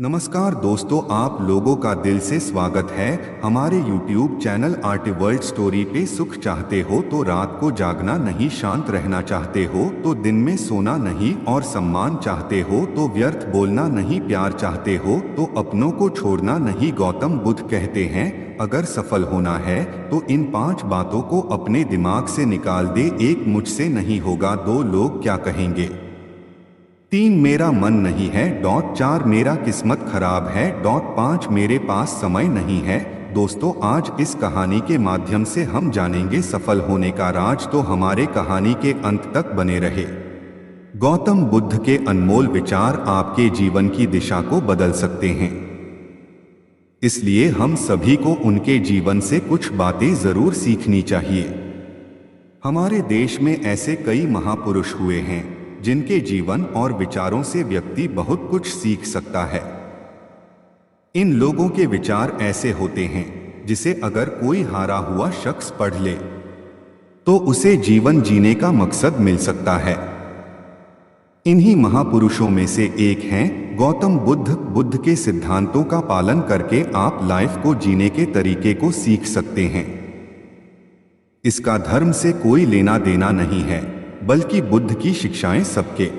नमस्कार दोस्तों, आप लोगों का दिल से स्वागत है हमारे YouTube channel art world story पे। सुख चाहते हो तो रात को जागना नहीं, शांत रहना चाहते हो तो दिन में सोना नहीं, और सम्मान चाहते हो तो व्यर्थ बोलना नहीं, प्यार चाहते हो तो अपनों को छोड़ना नहीं। गौतम बुद्ध कहते हैं, अगर सफल होना है तो इन 5 बातों को अपने दिमाग से निकाल दे। 1, मुझसे नहीं होगा। 2, लोग क्या कहेंगे। 3, मेरा मन नहीं है। 4, मेरा किस्मत खराब है। 5, मेरे पास समय नहीं है। दोस्तों, आज इस कहानी के माध्यम से हम जानेंगे सफल होने का राज। तो हमारे कहानी के अंत तक बने रहे। गौतम बुद्ध के अनमोल विचार आपके जीवन की दिशा को बदल सकते हैं, इसलिए हम सभी को उनके जीवन से कुछ बातें जरूर सीखनी चाहिए। हमारे देश में ऐसे कई महापुरुष हुए हैं जिनके जीवन और विचारों से व्यक्ति बहुत कुछ सीख सकता है। इन लोगों के विचार ऐसे होते हैं जिसे अगर कोई हारा हुआ शख्स पढ़ ले तो उसे जीवन जीने का मकसद मिल सकता है। इन्हीं महापुरुषों में से एक हैं गौतम बुद्ध। बुद्ध के सिद्धांतों का पालन करके आप लाइफ को जीने के तरीके को सीख सकते हैं। इसका धर्म से कोई लेना देना नहीं है, बल्कि बुद्ध की शिक्षाएं सबके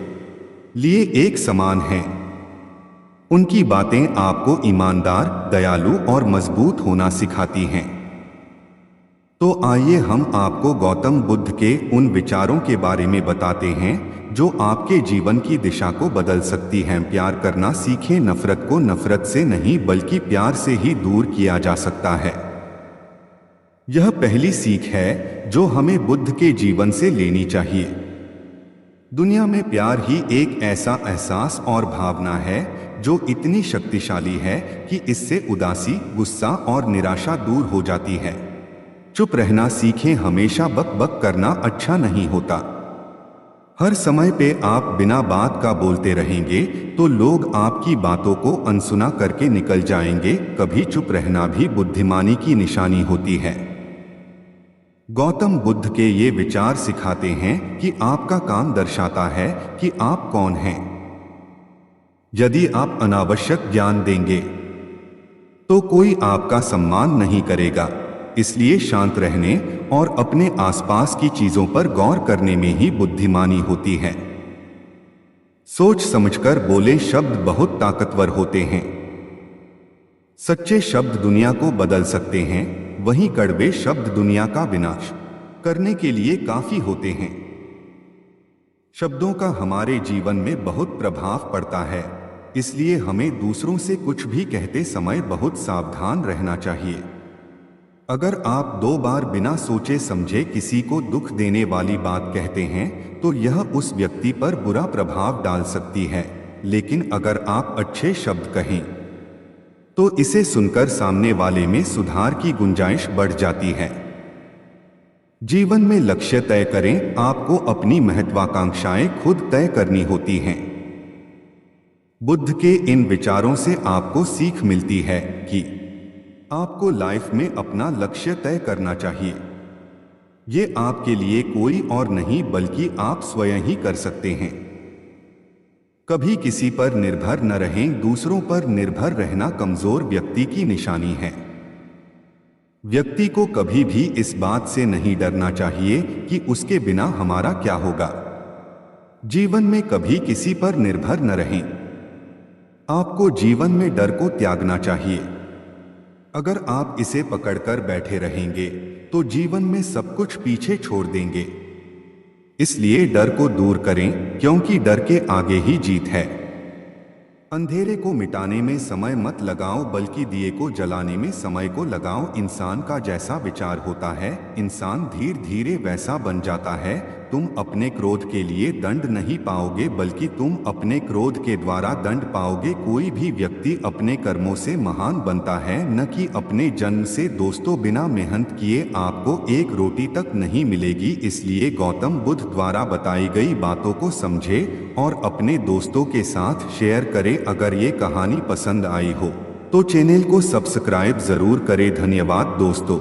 लिए एक समान हैं। उनकी बातें आपको ईमानदार, दयालु और मजबूत होना सिखाती हैं। तो आइए हम आपको गौतम बुद्ध के उन विचारों के बारे में बताते हैं जो आपके जीवन की दिशा को बदल सकती हैं। प्यार करना सीखें। नफरत को नफरत से नहीं बल्कि प्यार से ही दूर किया जा सकता है। यह पहली सीख है जो हमें बुद्ध के जीवन से लेनी चाहिए। दुनिया में प्यार ही एक ऐसा एहसास और भावना है जो इतनी शक्तिशाली है कि इससे उदासी, गुस्सा और निराशा दूर हो जाती है। चुप रहना सीखें। हमेशा बक बक करना अच्छा नहीं होता। हर समय पे आप बिना बात का बोलते रहेंगे तो लोग आपकी बातों को अनसुना करके निकल जाएंगे। कभी चुप रहना भी बुद्धिमानी की निशानी होती है। गौतम बुद्ध के ये विचार सिखाते हैं कि आपका काम दर्शाता है कि आप कौन हैं। यदि आप अनावश्यक ज्ञान देंगे तो कोई आपका सम्मान नहीं करेगा। इसलिए शांत रहने और अपने आसपास की चीजों पर गौर करने में ही बुद्धिमानी होती है। सोच समझकर बोले शब्द बहुत ताकतवर होते हैं। सच्चे शब्द दुनिया को बदल सकते हैं, वहीं कड़वे शब्द दुनिया का विनाश करने के लिए काफी होते हैं। शब्दों का हमारे जीवन में बहुत प्रभाव पड़ता है, इसलिए हमें दूसरों से कुछ भी कहते समय बहुत सावधान रहना चाहिए। अगर आप 2 बार बिना सोचे समझे किसी को दुख देने वाली बात कहते हैं तो यह उस व्यक्ति पर बुरा प्रभाव डाल सकती है। लेकिन अगर आप अच्छे शब्द कहें तो इसे सुनकर सामने वाले में सुधार की गुंजाइश बढ़ जाती है। जीवन में लक्ष्य तय करें। आपको अपनी महत्वाकांक्षाएं खुद तय करनी होती हैं। बुद्ध के इन विचारों से आपको सीख मिलती है कि आपको लाइफ में अपना लक्ष्य तय करना चाहिए। ये आपके लिए कोई और नहीं बल्कि आप स्वयं ही कर सकते हैं। कभी किसी पर निर्भर न रहें। दूसरों पर निर्भर रहना कमजोर व्यक्ति की निशानी है। व्यक्ति को कभी भी इस बात से नहीं डरना चाहिए कि उसके बिना हमारा क्या होगा। जीवन में कभी किसी पर निर्भर न रहें। आपको जीवन में डर को त्यागना चाहिए। अगर आप इसे पकड़कर बैठे रहेंगे तो जीवन में सब कुछ पीछे छोड़ देंगे। इसलिए डर को दूर करें, क्योंकि डर के आगे ही जीत है। अंधेरे को मिटाने में समय मत लगाओ, बल्कि दिए को जलाने में समय को लगाओ। इंसान का जैसा विचार होता है, इंसान धीरे धीरे वैसा बन जाता है। तुम अपने क्रोध के लिए दंड नहीं पाओगे, बल्कि तुम अपने क्रोध के द्वारा दंड पाओगे। कोई भी व्यक्ति अपने कर्मों से महान बनता है, न कि अपने जन्म से। दोस्तों, बिना मेहनत किए आपको एक रोटी तक नहीं मिलेगी। इसलिए गौतम बुद्ध द्वारा बताई गई बातों को समझे और अपने दोस्तों के साथ शेयर करें। अगर ये कहानी पसंद आई हो तो चैनल को सब्सक्राइब जरूर करें। धन्यवाद दोस्तों।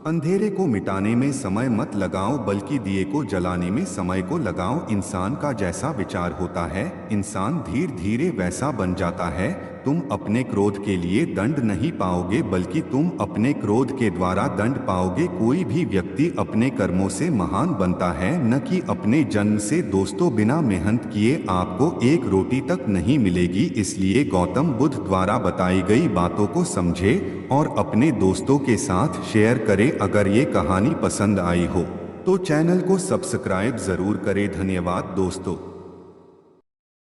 अंधेरे को मिटाने में समय मत लगाओ, बल्कि दिए को जलाने में समय को लगाओ। इंसान का जैसा विचार होता है, इंसान धीरे धीरे वैसा बन जाता है। तुम अपने क्रोध के लिए दंड नहीं पाओगे, बल्कि तुम अपने क्रोध के द्वारा दंड पाओगे। कोई भी व्यक्ति अपने कर्मों से महान बनता है, न कि अपने जन्म से। दोस्तों, बिना मेहनत किए आपको एक रोटी तक नहीं मिलेगी। इसलिए गौतम बुद्ध द्वारा बताई गई बातों को समझे और अपने दोस्तों के साथ शेयर करें। अगर ये कहानी पसंद आई हो तो चैनल को सब्सक्राइब जरूर करें। धन्यवाद दोस्तों।